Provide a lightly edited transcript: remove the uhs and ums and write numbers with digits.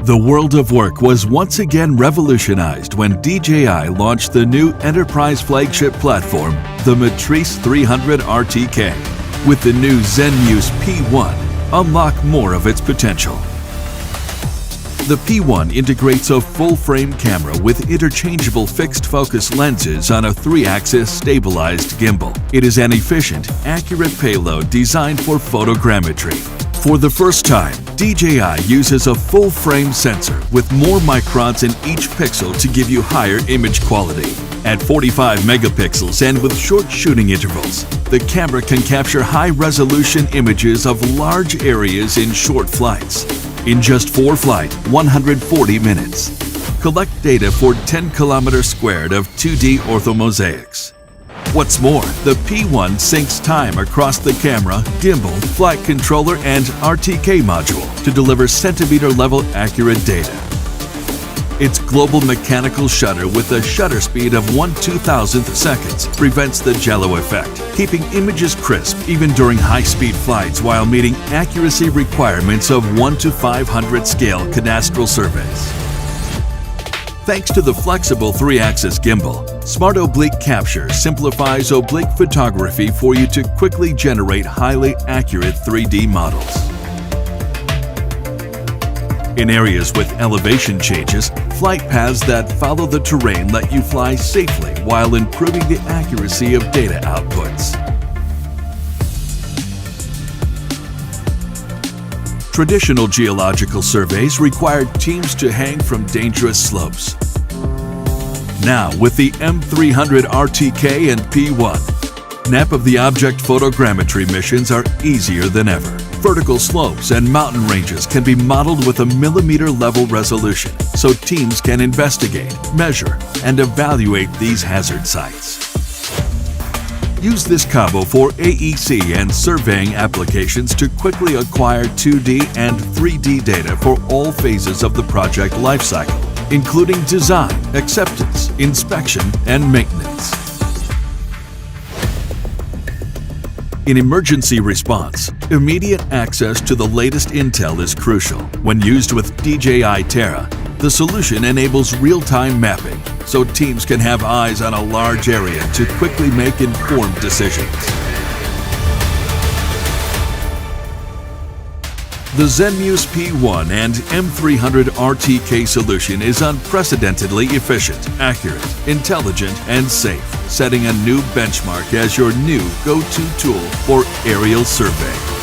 The world of work was once again revolutionized when DJI launched the new enterprise flagship platform, the Matrice 300 RTK. With the new Zenmuse P1, unlock more of its potential. The P1 integrates a full-frame camera with interchangeable fixed-focus lenses on a 3-axis stabilized gimbal. It is an efficient, accurate payload designed for photogrammetry. For the first time, DJI uses a full-frame sensor with more microns in each pixel to give you higher image quality. At 45 megapixels and with short shooting intervals, the camera can capture high-resolution images of large areas in short flights. In just 4 flights, 140 minutes. Collect data for 10 kilometers squared of 2D orthomosaics. What's more, the P1 syncs time across the camera, gimbal, flight controller, and RTK module to deliver centimeter-level accurate data. Its global mechanical shutter with a shutter speed of 1/2000th seconds prevents the jello effect, keeping images crisp even during high-speed flights while meeting accuracy requirements of 1:500 scale cadastral surveys. Thanks to the flexible 3-axis gimbal, Smart Oblique Capture simplifies oblique photography for you to quickly generate highly accurate 3D models. In areas with elevation changes, flight paths that follow the terrain let you fly safely while improving the accuracy of data outputs. Traditional geological surveys required teams to hang from dangerous slopes. Now, with the M300 RTK and P1, map of the object photogrammetry missions are easier than ever. Vertical slopes and mountain ranges can be modeled with a millimeter-level resolution, so teams can investigate, measure, and evaluate these hazard sites. Use this combo for AEC and surveying applications to quickly acquire 2D and 3D data for all phases of the project lifecycle, including design, acceptance, inspection, and maintenance. In emergency response, immediate access to the latest intel is crucial. When used with DJI Terra, the solution enables real-time mapping, so teams can have eyes on a large area to quickly make informed decisions. The Zenmuse P1 and M300 RTK solution is unprecedentedly efficient, accurate, intelligent, and safe, setting a new benchmark as your new go-to tool for aerial survey.